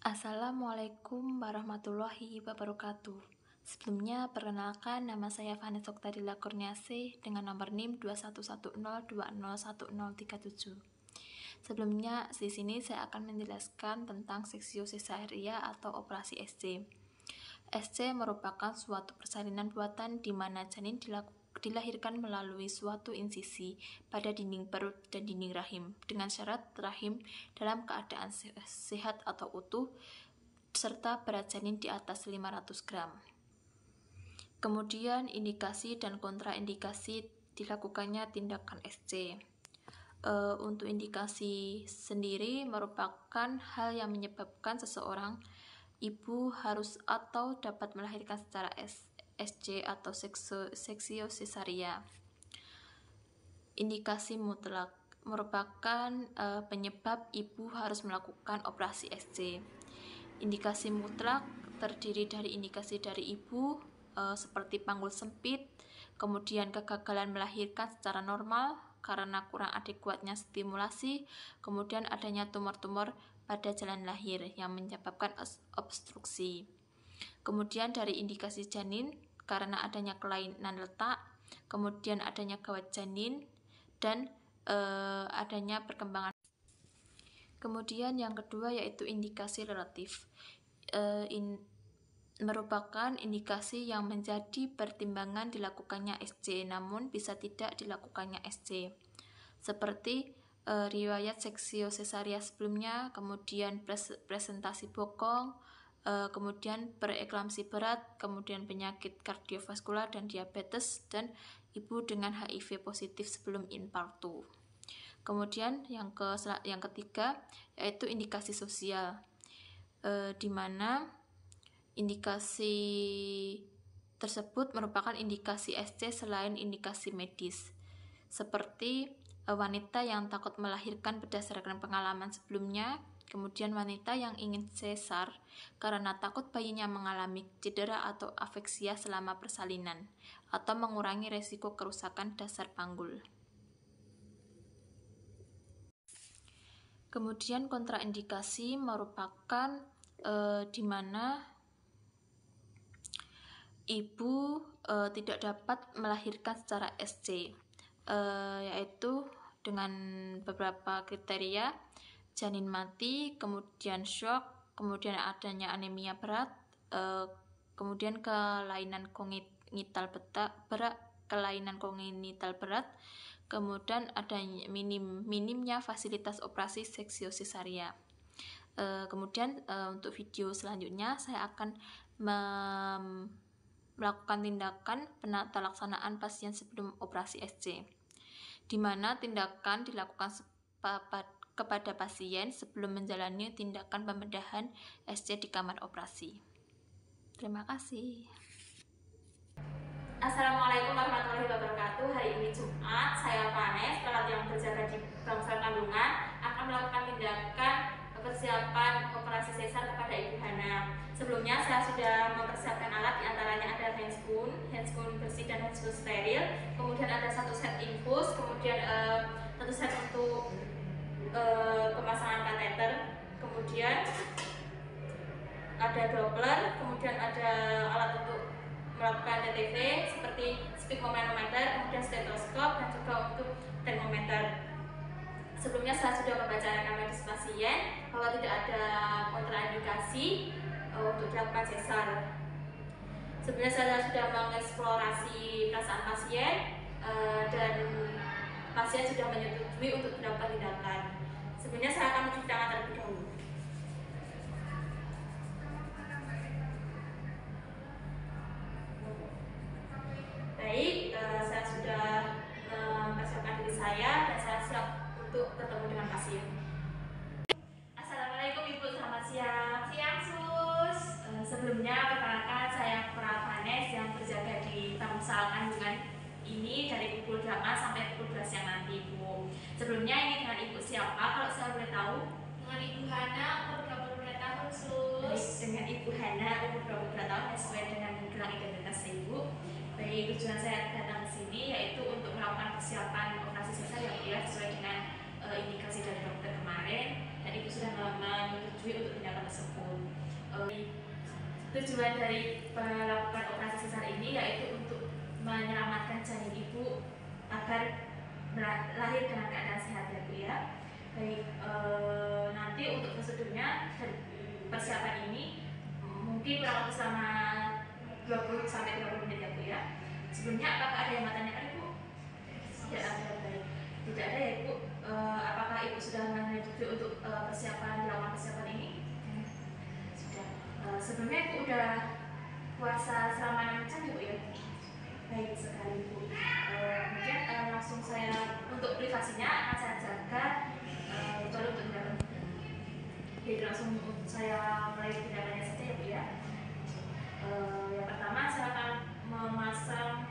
Assalamualaikum warahmatullahi wabarakatuh. Sebelumnya, perkenalkan nama saya Vanessa Oktadila Kurniasih dengan nomor NIM 2110201037. Sebelumnya, di sini saya akan menjelaskan tentang seksio cesarea atau operasi SC. SC merupakan suatu persalinan buatan di mana janin dilahirkan melalui suatu insisi pada dinding perut dan dinding rahim dengan syarat rahim dalam keadaan sehat atau utuh serta berat janin di atas 500 gram. Kemudian indikasi dan kontraindikasi dilakukannya tindakan SC. Untuk indikasi sendiri merupakan hal yang menyebabkan seseorang ibu harus atau dapat melahirkan secara SC atau seksio cesarea. Indikasi mutlak merupakan penyebab ibu harus melakukan operasi SC. Indikasi mutlak terdiri dari indikasi dari ibu seperti panggul sempit, kemudian kegagalan melahirkan secara normal karena kurang adekuatnya stimulasi, kemudian adanya tumor-tumor pada jalan lahir yang menyebabkan obstruksi. Kemudian dari indikasi janin karena adanya kelainan letak, kemudian adanya kawat janin, dan adanya perkembangan. Kemudian yang kedua yaitu indikasi relatif. Merupakan indikasi yang menjadi pertimbangan dilakukannya SC, namun bisa tidak dilakukannya SC. Seperti riwayat seksio cesarea sebelumnya, kemudian presentasi bokong, kemudian preeklamsi berat, kemudian penyakit kardiovaskular dan diabetes, dan ibu dengan HIV positif sebelum infarktu. Kemudian yang ketiga yaitu indikasi sosial, di mana indikasi tersebut merupakan indikasi SC selain indikasi medis, seperti wanita yang takut melahirkan berdasarkan pengalaman sebelumnya, kemudian wanita yang ingin sesar karena takut bayinya mengalami cedera atau afeksia selama persalinan, atau mengurangi resiko kerusakan dasar panggul. Kemudian kontraindikasi merupakan di mana ibu tidak dapat melahirkan secara SC, yaitu dengan beberapa kriteria: janin mati, kemudian shock, kemudian adanya anemia berat, kemudian kelainan kongenital berat, kemudian adanya minimnya fasilitas operasi seksio cesarea. Kemudian untuk video selanjutnya saya akan melakukan tindakan penata laksanaan pasien sebelum operasi SC, di mana tindakan dilakukan kepada pasien sebelum menjalani tindakan pembedahan SC di kamar operasi. Terima kasih. Assalamualaikum warahmatullahi wabarakatuh. Hari ini Jumat, saya Vanessa, perawat yang berjaga di Bangsal Kandungan, akan melakukan tindakan persiapan operasi sesar kepada Ibu Hana. Sebelumnya saya sudah mempersiapkan alat, diantaranya ada handscoon bersih dan handscoon steril, kemudian ada satu set infus, kemudian satu set untuk pemasangan kateter, kemudian ada Doppler, kemudian ada alat untuk melakukan TTV seperti sphygmomanometer, kemudian stetoskop, dan juga untuk termometer. Sebelumnya saya sudah membaca rekam medis pasien bahwa tidak ada kontraindikasi untuk dilakukan sesar. Sebelumnya saya sudah mengeksplorasi perasaan pasien dan pasien sudah menyetujui untuk dilakukan tindakan. Sebelumnya saya akan mencuci tangan terlebih dahulu. Baik, saya sudah mempersiapkan diri saya dan saya siap untuk bertemu dengan pasien. Assalamualaikum Ibu, selamat siang. Siang Sus. Sebelumnya perkenalkan saya perawat Vanessa yang berjaga di Bangsal Kandungan ini dari pukul 8 sampai pukul 12 siang nanti Ibu. Sebelumnya ini dengan Ibu siapa kalau saya boleh tahu? Dengan Ibu Hana, umur 22 tahun Sus. Baik, dengan Ibu Hana umur 22 tahun sesuai dengan gelang identitas Ibu. Baik, tujuan saya datang ke sini yaitu untuk melakukan persiapan operasi sesar yang ideal sesuai dengan indikasi dari dokter kemarin, dan Ibu sudah menyetujui untuk tindakan tersebut. Tujuan dari melakukan operasi sesar ini yaitu untuk menyelamatkan janin ibu agar lahir dengan keadaan sehat ya Bu ya. Baik, nanti untuk prosedurnya persiapan ini mungkin kurang lebih selama 20 sampai 30 menit ya Bu ya. Sebelumnya apakah ada yang mau tanyakan Ibu? Tidak ada, baik. Tidak ada ya Ibu. Apakah Ibu sudah menyetujui untuk dilakukan persiapan ini? Sudah. Sebelumnya Ibu udah puasa selama 6 jam ya Bu ya? Baik sekali Bu. Kemudian langsung saya untuk privasinya akan saya jaga kecuali untuk tindakan. Jadi langsung saya mulai tindakannya saja ya Bu ya. Yang pertama saya akan memasang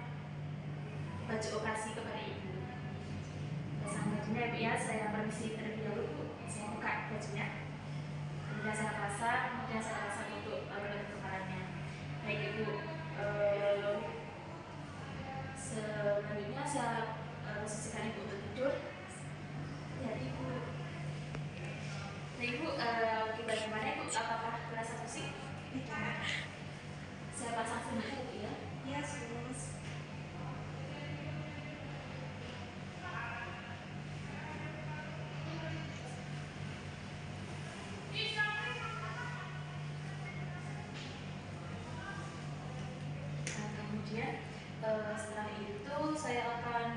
baju operasi kepada Ibu. Pasang bajunya ya Bu ya, saya permisi terlebih dahulu Bu. Saya buka bajunya. Kemudian saya pasang, untuk penutup kepalanya. Baik Ibu. Selanjutnya saya posisikan Ibu untuk tidur. Jadi Ibu. Nah Ibu, bagaimana Ibu? Apakah merasa pusing? Tidak. Saya pasang sebentar ya Bu ya. Ya, sus. Nah, kemudian setelah itu saya akan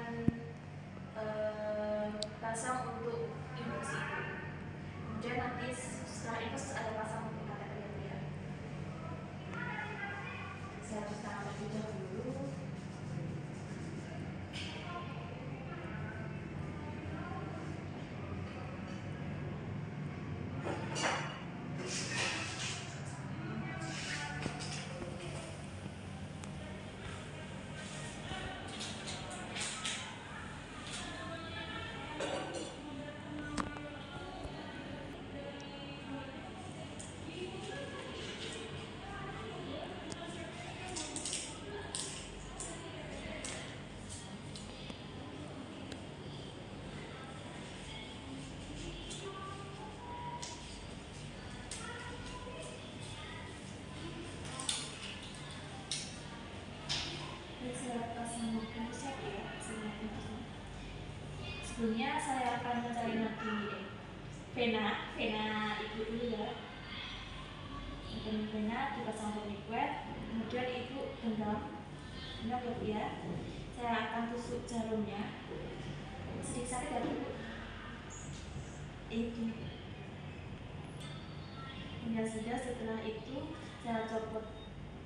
pasang untuk infus Ibu. Kemudian nanti setelah infus ada pasang untuk kateter ya Bu ya. Saya cuci tangan terlebih dahulu. Sebelumnya saya akan mencari nanti vena Ibu dulu ya. Vena dipasang tourniquet, kemudian Ibu genggam, ya Bu ya. Saya akan tusuk jarumnya. Sedikit sakit ya Bu. Itu. Kemudian sudah, setelah itu saya copot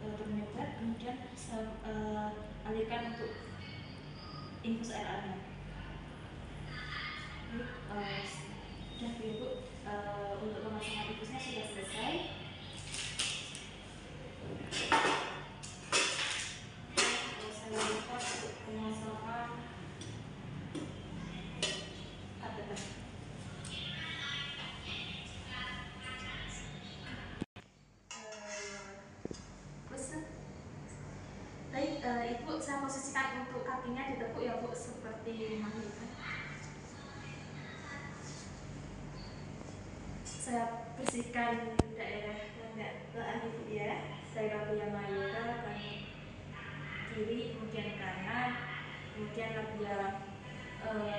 tourniquet, kemudian saya alihkan untuk infus air hangat. Sudah Bu, untuk pemasangan infusnya sudah selesai. Saya lupa untuk pemasangan kateter. Baik, Ibu saya posisikan untuk kakinya ditekuk ya Bu, seperti melahirkan. Saya bersihkan daerah lengan Ibu ya. Saya labia mayora, kanan kiri, kemudian kanan, kemudian labia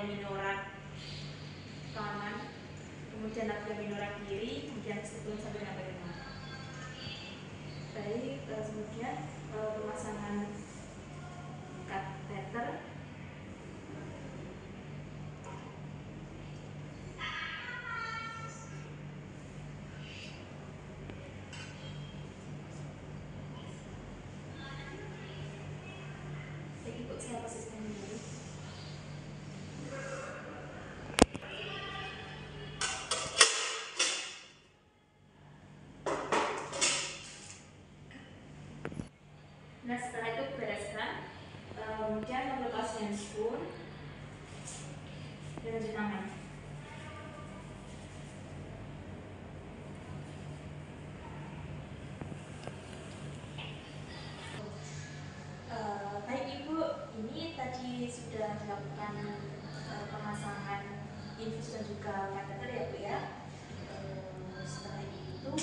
minora kanan, kemudian labia minora kiri, kemudian sebelum sampai dengan bagian bawah. Baik, kemudian pemasangan kateter. Ibu saya posisikan dulu. Nah setelah itu bereskan, kemudian melepas handphone dan cuci tangan. Baik Ibu, ini tadi sudah dilakukan pemasangan infus dan juga kateter ya Bu ya. Setelah itu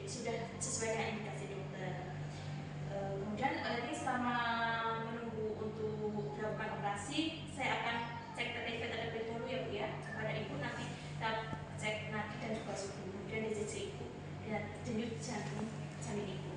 sudah sesuai dengan indikasi dokter. Kemudian nanti selama menunggu untuk dilakukan operasi, saya akan cek TTV terlebih dahulu ya Bu ya. Pada Ibu nanti kita cek nadi dan juga suhu, kemudian DCC Ibu dan denyut janin Ibu.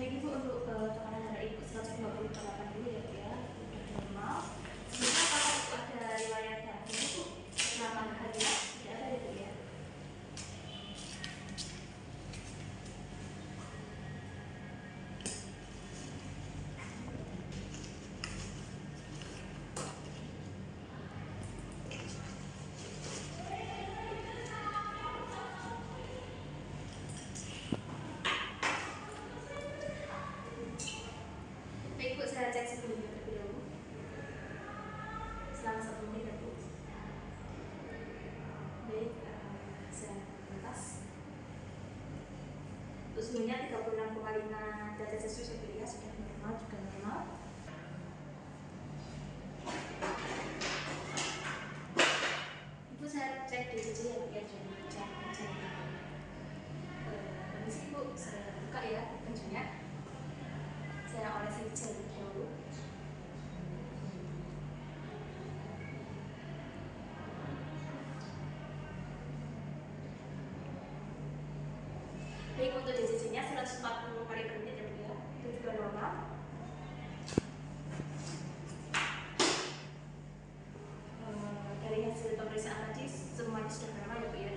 Baik Ibu, untuk tekanan darah Ibu 128 dulu ya Bu ya, sudah normal. Sebenarnya apakah Ibu ada riwayat darah Bu selama hari ya? Tidak ada ya Bu ya. Baik Bu, saya cek sebelumnya terlebih dahulu selama 1 menit ya Bu. Baik, saya atas untuk suhunya 36,5 derajat Celcius ya Bu ya, sudah normal, juga normal. Ibu saya cek DCC ya Bu ya, permisi Bu, saya buka ya penjunya. Saya olesi gel dulu. Baik, untuk DCC-nya 140 kali per menit ya Bu ya, itu juga normal. Dari hasil pemeriksaan tadi semuanya sudah normal ya Bu ya.